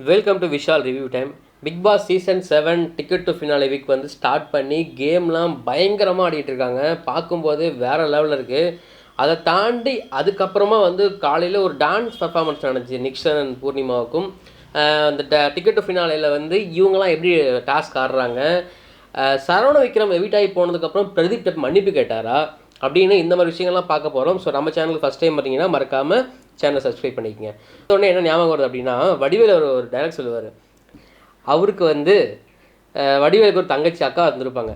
Welcome to Vishal review time. Bigg Boss season 7 ticket to finale week வந்து start பண்ணி கேம்லாம் பயங்கரமாக ஆடிட்டு இருக்காங்க. பார்க்கும்போது வேறு லெவலில் இருக்குது. அதை தாண்டி அதுக்கப்புறமா வந்து காலையில் ஒரு டான்ஸ் பர்ஃபார்மன்ஸ் நடந்துச்சு நிக்சன் அண்ட் பூர்ணிமாவுக்கும். அந்த டிக்கெட் டு ஃபினாலேயில் வந்து இவங்கெல்லாம் எப்படி டாஸ்க் ஆடுறாங்க, சரவண விக்ரம் எவிட் ஆகி போனதுக்கப்புறம் பிரதீப் மன்னிப்பு கேட்டாரா அப்படின்னு இந்த மாதிரி விஷயங்கள்லாம் பார்க்க போகிறோம். ஸோ நம்ம சேனலுக்கு ஃபஸ்ட் டைம் பார்த்தீங்கன்னா மறக்காமல் சேனலை சப்ஸ்கிரைப் பண்ணிக்கோங்க. உடனே என்ன ஞாபகம் வருது அப்படின்னா, வடிவேல் ஒரு டைலாக் சொல்லுவார். அவருக்கு வந்து வடிவேலுக்கு ஒரு தங்கச்சி அக்கா வந்திருப்பாங்க.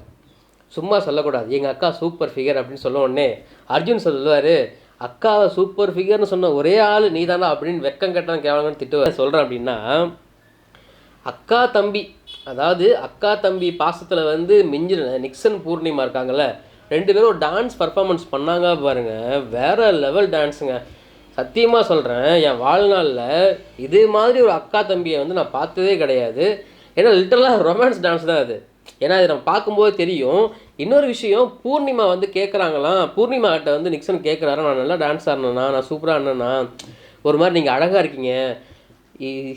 சும்மா சொல்லக்கூடாது, எங்கள் அக்கா சூப்பர் ஃபிகர் அப்படின்னு சொல்ல உடனே அர்ஜுன் சொல்லுவார், அக்காவை சூப்பர் ஃபிகர்னு சொன்ன ஒரே ஆள் நீ தானே அப்படின்னு வெக்கம் கட்டான் கேவலங்கன்னு திட்டுவார். சொல்கிறேன் அப்படின்னா, அக்கா தம்பி, அதாவது அக்கா தம்பி பாசத்தில் வந்து மிஞ்சின நிக்சன் பூர்ணிமா இருக்காங்கல்ல, ரெண்டு பேரும் ஒரு டான்ஸ் பர்ஃபார்மன்ஸ் பண்ணாங்க பாருங்கள். வேறு லெவல் டான்ஸுங்க. சத்தியமாக சொல்கிறேன், என் வாழ்நாளில் இதே மாதிரி ஒரு அக்கா தம்பியை வந்து நான் பார்த்ததே கிடையாது. ஏன்னா லிட்டரலாக ரொமான்ஸ் டான்ஸ் தான் அது. ஏன்னா இது நம்ம பார்க்கும்போது தெரியும். இன்னொரு விஷயம், பூர்ணிமா வந்து கேட்குறாங்களாம், பூர்ணிமா கிட்ட வந்து நிக்சன் கேட்குறாரு, நான் நல்லா டான்ஸ் ஆடினேண்ணா, நான் சூப்பராக ஆடினேண்ணா, ஒரு மாதிரி நீங்கள் அழகாக இருக்கீங்க,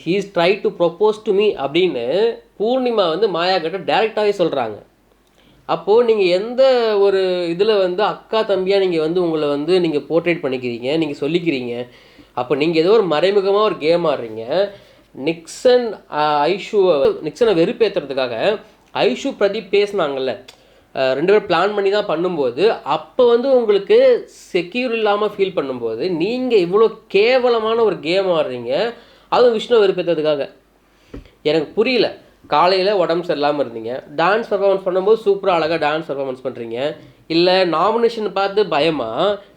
he's try to propose to me அப்படின்னு பூர்ணிமா வந்து மாயா கிட்ட டைரெக்டாகவே சொல்கிறாங்க. அப்போது நீங்கள் எந்த ஒரு இதில் வந்து அக்கா தம்பியாக நீங்கள் வந்து உங்களை வந்து நீங்கள் போர்ட்ரேட் பண்ணிக்கிறீங்க, நீங்கள் சொல்லிக்கிறீங்க. அப்போ நீங்கள் ஏதோ ஒரு மறைமுகமாக ஒரு கேம் ஆடுறீங்க. நிக்சனை வெறுப்பேற்றுறதுக்காக ஐஷு பிரதீப் பேசினாங்கல்ல, ரெண்டு பேரும் பிளான் பண்ணி தான் பண்ணும்போது, அப்போ வந்து உங்களுக்கு செக்யூர் இல்லாமல் ஃபீல் பண்ணும்போது நீங்கள் இவ்வளோ கேவலமான ஒரு கேம் ஆடுறீங்க, அதுவும் விஷ்ணு வெறுப்பேற்றுறதுக்காக. எனக்கு புரியல. காலையில் உடம்பு சரியில்லாமல் இருந்தீங்க, டான்ஸ் பர்ஃபார்மன்ஸ் பண்ணும்போது சூப்பராக அழகாக டான்ஸ் பர்ஃபார்மன்ஸ் பண்ணுறீங்க. இல்லை நாமினேஷன் பார்த்து பயமா,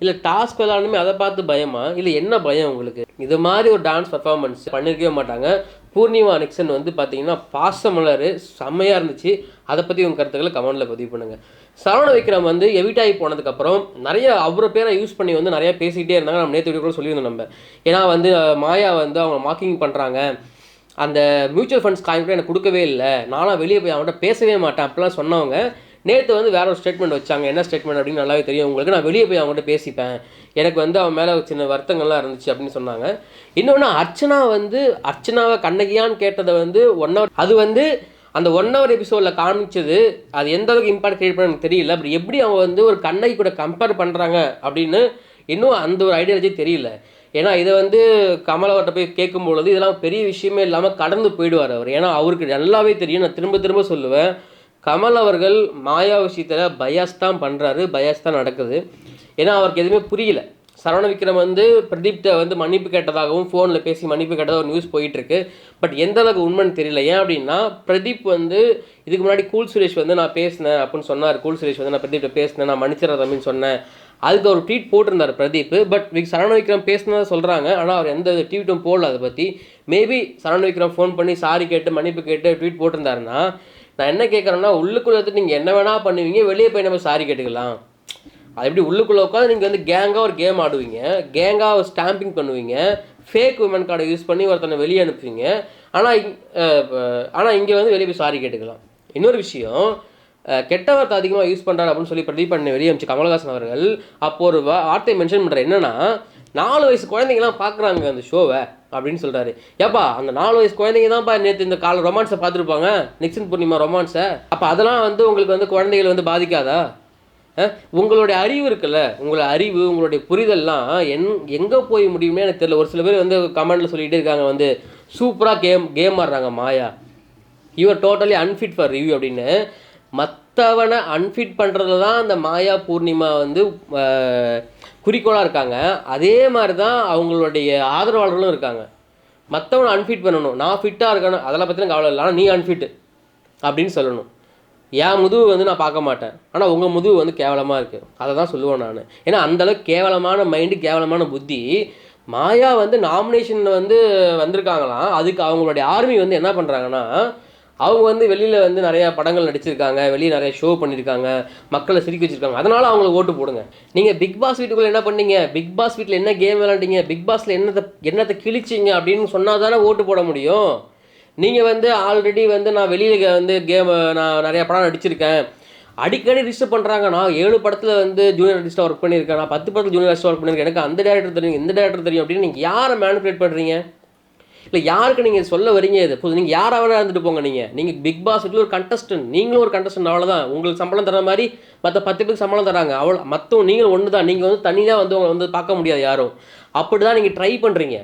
இல்லை டாஸ்க் விளாடணுமே அதை பார்த்து பயமா, இல்லை என்ன பயம் உங்களுக்கு? இது மாதிரி ஒரு டான்ஸ் பர்ஃபார்மன்ஸ் பண்ணியிருக்கவே மாட்டாங்க. பூர்ணிமா நிக்சன் வந்து பார்த்தீங்கன்னா பாசமலர் செம்மையாக இருந்துச்சு. அதை பற்றி உங்கள் கருத்துக்களை கமெண்டில் பதிவு பண்ணுங்கள். சரவண விக்ரம் வந்து எவிட் ஆகி போனதுக்கப்புறம் நிறைய அவரை பேரை யூஸ் பண்ணி வந்து நிறையா பேசிக்கிட்டே இருந்தாங்க. நம்ம நேற்று கூட சொல்லியிருந்தோம் நம்ம. ஏன்னா வந்து மாயா வந்து அவங்க மார்க்கிங் பண்ணுறாங்க, அந்த மியூச்சுவல் ஃபண்ட்ஸ் காயின் கூட எனக்கு கொடுக்கவே இல்லை, நானும் வெளியே போய் அவங்கள்ட்ட பேசவே மாட்டேன் அப்படிலாம் சொன்னவங்க நேற்று வந்து வேற ஒரு ஸ்டேட்மெண்ட் வச்சாங்க. என்ன ஸ்டேட்மெண்ட் அப்படின்னு நல்லாவே தெரியும் உங்களுக்கு. நான் வெளியே போய் அவங்கள்ட்ட பேசிப்பேன், எனக்கு வந்து அவன் மேலே சின்ன வருத்தங்கள்லாம் இருந்துச்சு அப்படின்னு சொன்னாங்க. இன்னொன்று, அர்ச்சனாவை கண்ணகியான்னு கேட்டதை வந்து 1 hour, அது வந்து அந்த 1 hour எபிசோடில் காமிச்சது, அது எந்த அளவுக்கு இம்பாக்ட் கிரியேட் பண்ண எனக்கு தெரியல. அப்படி எப்படி அவங்க வந்து ஒரு கண்ணகி கூட கம்பேர் பண்ணுறாங்க அப்படின்னு இன்னும் அந்த ஒரு ஐடியாலஜி தெரியல. ஏன்னா இதை வந்து கமல் அவர்கிட்ட போய் கேட்கும்பொழுது இதெல்லாம் பெரிய விஷயமே இல்லாமல் கடந்து போயிடுவார் அவர். ஏன்னா அவருக்கு நல்லாவே தெரியும். நான் திரும்ப திரும்ப சொல்லுவேன், கமல் அவர்கள் மாயா விஷயத்தில் பயாஸ் தான் பண்ணுறாரு, பயாஸ் தான் நடக்குது. ஏன்னா அவருக்கு எதுவுமே புரியல. சரவண விக்ரம் வந்து பிரதீப்கிட்ட வந்து மன்னிப்பு கேட்டதாகவும் ஃபோனில் பேசி மன்னிப்பு கேட்டதாக ஒரு நியூஸ் போயிட்டுருக்கு. பட் எந்த அளவுக்கு உண்மைன்னு தெரியல. ஏன் அப்படின்னா, பிரதீப் வந்து இதுக்கு முன்னாடி கூல் சுரேஷ் வந்து நான் பேசினேன் அப்படின்னு சொன்னார். கூல் சுரேஷ் வந்து நான் பிரதீப்கிட்ட பேசினேன், நான் மன்னிச்சிடறேன் அப்படின்னு சொன்னேன். அதுக்கு ஒரு ட்வீட் போட்டிருந்தார் பிரதீப். பட் சரவண விக்ரம் பேசினதாக சொல்கிறாங்க, ஆனால் அவர் எந்த ட்வீட்டும் போடல அதை பற்றி. மேபி சரவண விக்ரம் ஃபோன் பண்ணி சாரி கேட்டு மன்னிப்பு கேட்டு ட்வீட் போட்டிருந்தாருன்னா, நான் என்ன கேட்குறேன்னா, உள்ளுக்குள்ளே வந்து நீங்கள் என்ன வேணால் பண்ணுவீங்க, வெளியே போய் நம்ம சாரி கேட்டுக்கலாம். அது எப்படி உள்ளுக்குள்ளே உட்காந்து நீங்கள் வந்து கேங்காக ஒரு கேம் ஆடுவீங்க, கேங்காக ஒரு ஸ்டாம்பிங் பண்ணுவீங்க, ஃபேக் உமன் கார்டை யூஸ் பண்ணி ஒருத்தனை வெளியே அனுப்புவீங்க. ஆனால் இங்கே வந்து வெளியே போய் சாரி கேட்டுக்கலாம். இன்னொரு விஷயம், கெட்ட வார்த்தை அதிகமாக யூஸ் பண்ணுறாரு அப்படின்னு சொல்லி பிரதீப் பண்ணி வெளியே அமிச்சு கமலஹாசன் அவர்கள் அப்போ ஒரு வார்த்தையை மென்ஷன் பண்ணுறாரு. என்னன்னா, 4 வயசு குழந்தைங்கலாம் பார்க்குறாங்க அந்த ஷோவை அப்படின்னு சொல்கிறாரு. ஏப்பா, அந்த 4 வயசு குழந்தைங்க தான்ப்பா நேற்று இந்த கால ரொமான்ஸை பார்த்துருப்பாங்க, நிக்சன் பூர்ணிமா ரொமான்ஸை. அப்போ அதெல்லாம் வந்து உங்களுக்கு வந்து குழந்தைகள் வந்து பாதிக்காதா? உங்களுடைய அறிவு இருக்குல்ல, உங்களோட அறிவு, உங்களுடைய புரிதல்லாம் எங்கே போய் முடியுமே எனக்கு தெரியல. ஒரு சில பேர் வந்து கமெண்டில் சொல்லிகிட்டே இருக்காங்க, வந்து சூப்பராக கேம் ஆடுறாங்க Maya, you are totally unfit for review அப்படின்னு. மற்றவனை அன்ஃபிட் பண்ணுறதுல தான் அந்த மாயா பூர்ணிமா வந்து குறிக்கோளாக இருக்காங்க. அதே மாதிரி தான் அவங்களுடைய ஆதரவாளர்களும் இருக்காங்க. மற்றவனை அன்ஃபிட் பண்ணணும், நான் ஃபிட்டாக இருக்கணும், அதெல்லாம் பற்றின கவலை இல்லை, ஆனால் நீ அன்ஃபிட்டு அப்படின்னு சொல்லணும். என் முதுகு வந்து நான் பார்க்க மாட்டேன், ஆனால் உங்கள் முதுகு வந்து கேவலமாக இருக்குது, அதை தான் சொல்லுவேன் நான். ஏன்னா அந்தளவுக்கு கேவலமான மைண்டு, கேவலமான புத்தி. மாயா வந்து நாமினேஷன் வந்து வந்திருக்காங்களாம். அதுக்கு அவங்களுடைய ஆர்மி வந்து என்ன பண்ணுறாங்கன்னா, அவங்க வந்து வெளியில் வந்து நிறையா படங்கள் நடிச்சிருக்காங்க, வெளியே நிறைய ஷோ பண்ணியிருக்காங்க, மக்களை சிரிக்க வச்சுருக்காங்க, அதனால் அவங்களுக்கு ஓட்டு போடுங்க. நீங்கள் பிக் பாஸ் வீட்டுக்குள்ளே என்ன பண்ணீங்க, பிக் பாஸ் வீட்டில் என்ன கேம் விளாண்டிங்க, பிக் பாஸில் என்னத்தை கிழிச்சிங்க அப்படின்னு சொன்னால் தானே ஓட்டு போட முடியும். நீங்கள் வந்து ஆல்ரெடி வந்து நான் வெளியில் வந்து நான் நிறையா படம் நடிச்சிருக்கேன், அடிக்கடி ரிஜிஸ்டர் பண்ணுறாங்க, நான் 7 படத்தில் வந்து ஜூனியர் ஆர்டிஸ்ட்டாக ஒர்க் பண்ணியிருக்கேன், நான் 10 படத்தில் ஜூனியர் ஆர்டிஸ்ட்டாக ஒர்க் பண்ணியிருக்கேன், எனக்கு அந்த டேரக்டர் தெரியும், இந்த டேரக்டர் தெரியும் அப்படின்னு நீங்கள் யாரை மேனிபுலேட் பண்ணுறீங்க? இல்லை யாருக்கு நீங்கள் சொல்ல வரீங்க இது புது நீங்கள் யாராவது இருந்துட்டு போங்க. நீங்கள் பிக் பாஸ் வீட்டில் ஒரு கண்டஸ்டன்ட், நீங்களும் ஒரு கண்டஸ்டன்ட், அவ்வளோதான். உங்களுக்கு சம்பளம் தர மாதிரி மற்ற 10 பேருக்கு சம்பளம் தராங்க, அவ்வளோ. மற்றவங்க நீங்களும் ஒன்று தான். நீங்கள் வந்து தனியாக வந்து உங்களை வந்து பார்க்க முடியாது யாரும். அப்படி தான் நீங்கள் ட்ரை பண்ணுறீங்க.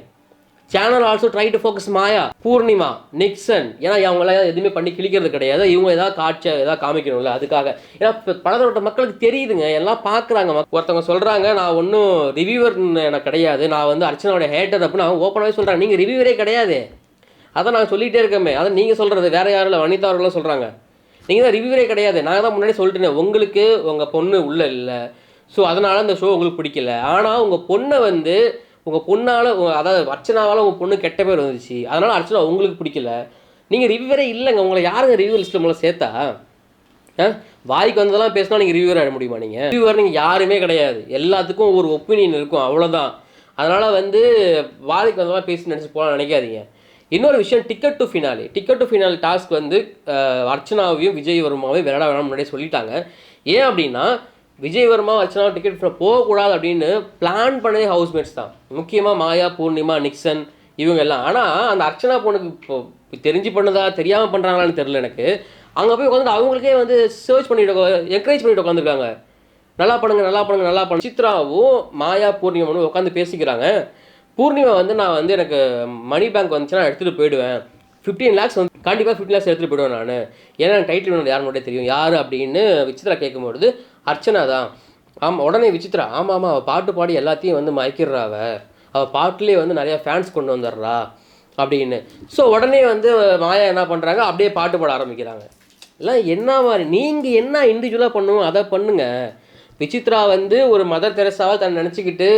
Channel also try to focus Maya, Poornima, Nixon. ஏன்னா அவங்களாம் எதுவுமே பண்ணி கிழிக்கிறது கிடையாது. இவங்க ஏதாவது ஏதாவது காமிக்கணும்ல, அதுக்காக. ஏன்னா பலதரப்பட்ட மக்களுக்கு தெரியுதுங்க, எல்லாம் பார்க்குறாங்க. ஒருத்தவங்க சொல்கிறாங்க, நான் ஒன்றும் ரிவ்யூவர் எனக்கு கிடையாது, நான் வந்து அர்ச்சனாவோட ஹேட்டர் அப்படின்னு அவங்க ஓப்பனாகவே சொல்கிறாங்க. நீங்கள் ரிவ்யூவரே கிடையாது, அதான் நாங்கள் சொல்லிகிட்டே இருக்கோமே. அதை நீங்கள் சொல்கிறது வேறு யாரும் இல்லை, வனிதா அவர்களும் சொல்கிறாங்க. நீங்கள் தான் ரிவ்யூவரே கிடையாது. நான் தான் முன்னாடி சொல்லிட்டேன், உங்களுக்கு உங்கள் பொண்ணு உள்ளே இல்லை, ஸோ அதனால் அந்த ஷோ உங்களுக்கு பிடிக்கல. ஆனால் உங்கள் பொண்ணை வந்து உங்கள் பொண்ணால், அதாவது அர்ச்சனாவால் உங்கள் பொண்ணு கெட்ட பேர் வந்துச்சு, அதனால் அர்ச்சனா உங்களுக்கு பிடிக்கல. நீங்கள் ரிவ்யூவரே இல்லைங்க. உங்களை யாருங்க ரிவ்யூ லிஸ்ட்டில் உங்களை சேர்த்தா? வாய்க்கு வந்ததெல்லாம் பேசினா நீங்கள் ரிவ்யூவர் ஆகிட முடியுமா? நீங்கள் ரிவ்யூவர் நீங்கள் யாருமே கிடையாது. எல்லாத்துக்கும் ஒரு ஒப்பீனியன் இருக்கும், அவ்வளோதான். அதனால் வந்து வாய்க்கு வந்ததெல்லாம் பேசி நினச்சி போகலாம் நினைக்காதீங்க. இன்னொரு விஷயம், டிக்கெட் டு ஃபினாலி டாஸ்க் வந்து அர்ச்சனாவையும் விஜய் வர்மாவையும் விளையாட வேணாம் முன்னாடியே சொல்லிட்டாங்க. ஏன் அப்படின்னா, விஜய் வர்மா அர்ச்சனா டிக்கெட் போகக்கூடாது அப்படின்னு பிளான் பண்ணதே ஹவுஸ்மேட்ஸ் தான். முக்கியமாக மாயா, பூர்ணிமா, நிக்சன் இவங்க எல்லாம். ஆனால் அந்த அர்ச்சனா பொண்ணுக்கு இப்போ தெரிஞ்சு பண்ணதா தெரியாமல் பண்ணுறாங்களான்னு தெரில எனக்கு. அங்கே போய் உட்காந்து அவங்களுக்கே வந்து சர்ச் பண்ணிட்டு என்கரேஜ் பண்ணிட்டு உட்காந்துருக்காங்க. நல்லா பண்ணுங்க. சித்ராவும் மாயா, பூர்ணிமாவும் உட்காந்து பேசிக்கிறாங்க. பூர்ணிமா வந்து நான் வந்து எனக்கு மணி பேங்க் வந்துச்சுன்னா எடுத்துகிட்டு போயிடுவேன், 15 lakhs வந்து கண்டிப்பாக 15 lakhs எடுத்துகிட்டு போயிடுவேன் நான், ஏன்னா எனக்கு டைட்டில் வேணும் யாருன்னு தெரியும் யார் அப்படின்னு விசித்ரா கேட்கும்பொழுது அர்ச்சனா தான். ஆமாம், உடனே விசித்ரா ஆமாம் அவள் பாட்டு பாடி எல்லாத்தையும் வந்து மயக்கிடுறா, அவள் பாட்டுலேயே வந்து நிறையா ஃபேன்ஸ் கொண்டு வந்துடுறா அப்படின்னு. ஸோ உடனே வந்து மாயா என்ன பண்ணுறாங்க, அப்படியே பாட்டு பாட ஆரம்பிக்கிறாங்க. இல்லை என்ன மாதிரி நீங்கள் என்ன இண்டிவிஜுவலாக பண்ணுவோம் அதை பண்ணுங்கள். விசித்ரா வந்து ஒரு மதர் தெரசாவை தன்னை நினச்சிக்கிட்டு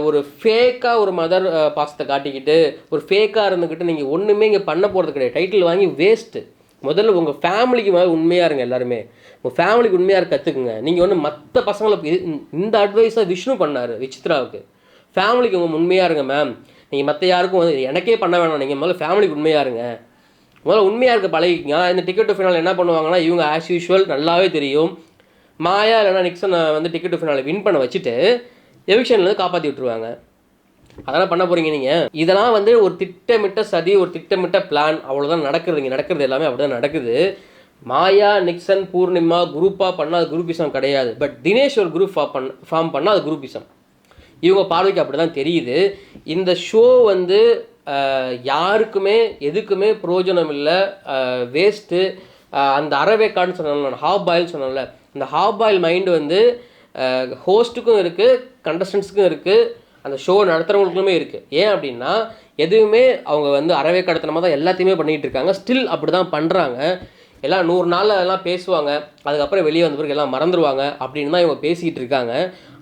ஒரு ஃபேக்காக ஒரு மதர் பாசத்தை காட்டிக்கிட்டு ஒரு ஃபேக்காக இருந்துக்கிட்டு நீங்கள் ஒன்றுமே இங்கே பண்ண போகிறது கிடையாது. டைட்டில் வாங்கி வேஸ்ட்டு. முதல்ல உங்கள் ஃபேமிலிக்கு மேலே உண்மையாக இருங்க. எல்லாருமே உங்கள் ஃபேமிலிக்கு உண்மையாக இருக்க கற்றுக்குங்க. நீங்கள் ஒன்று மற்ற பசங்களுக்கு இந்த அட்வைஸாக விஷ்ணு பண்ணார் விசித்ராவுக்கு. ஃபேமிலிக்கு உங்கள் உண்மையாக இருங்க மேம், நீங்கள் மற்ற யாருக்கும் வந்து எனக்கே பண்ண வேணாம், நீங்கள் முதல்ல ஃபேமிலிக்கு உண்மையாக இருங்க, முதல்ல உண்மையாக இருக்க பழகிங்க. இந்த டிக்கெட் டு ஃபினால் என்ன பண்ணுவாங்கன்னா, இவங்க ஆஸ் யூஷுவல் நல்லாவே தெரியும், மாயா இல்லைனா நிக்சனை வந்து டிக்கெட் டு ஃபினாலை வின் பண்ண வச்சுட்டு எவிக்ஷன்லேருந்து காப்பாற்றி விட்டுருவாங்க. அதெல்லாம் பண்ண போகிறீங்க நீங்கள். இதெல்லாம் வந்து ஒரு திட்டமிட்ட சதி, ஒரு திட்டமிட்ட பிளான், அவ்வளோதான் நடக்குது. இங்கே நடக்கிறது எல்லாமே அப்படி தான் நடக்குது. மாயா, நிக்சன், பூர்ணிமா குரூப்பாக பண்ணால் அது குரூப்பிசம் கிடையாது. பட் தினேஷ் ஒரு குரூப் ஃபார்ம் பண்ணால் அது குரூப்பிசம். இவங்க பார்வைக்கு அப்படி தான் தெரியுது. இந்த ஷோ வந்து யாருக்குமே எதுக்குமே பிரயோஜனம் இல்லை, வேஸ்ட்டு. அந்த அறவேக்காடுன்னு சொன்னால, ஹாஃப் பாயில் சொன்னால, இந்த ஹாஃப் பாயில் மைண்டு வந்து ஹோஸ்ட்டுக்கும் இருக்குது, கண்டஸ்டன்ஸுக்கும் இருக்குது, அந்த ஷோ நடத்துகிறவங்களுக்குமே இருக்குது. ஏன் அப்படின்னா எதுவுமே அவங்க வந்து அறவே கடத்தனமாக தான் எல்லாத்தையுமே பண்ணிகிட்டு இருக்காங்க. ஸ்டில் அப்படி தான் பண்ணுறாங்க. எல்லாம் 100 நாளில் எல்லாம் பேசுவாங்க, அதுக்கப்புறம் வெளியே வந்த பிறகு எல்லாம் மறந்துடுவாங்க அப்படின்னு தான் இவங்க பேசிக்கிட்டு இருக்காங்க.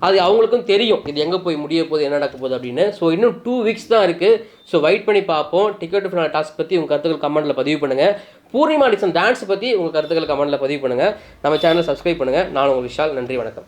அது அவங்களுக்கும் தெரியும் இது எங்கே போய் முடிய போகுது, என்ன நடக்க போகுது அப்படின்னு. ஸோ இன்னும் 2 வீக்ஸ் தான் இருக்குது. ஸோ வெயிட் பண்ணி பார்ப்போம். டிக்கெட் டு ஃபினால் டாஸ்க் பற்றி உங்கள் கருத்துக்கள் கமெண்ட்டில் பதிவு பண்ணுங்கள். பூர்ணிமா நிக்சன் டான்ஸ் பற்றி உங்கள் கருத்துக்கள் கமெண்ட்டில் பதிவு பண்ணுங்கள். நம்ம சேனலை சப்ஸ்கிரைப் பண்ணுங்கள். நான் உங்கள் விஷால். நன்றி, வணக்கம்.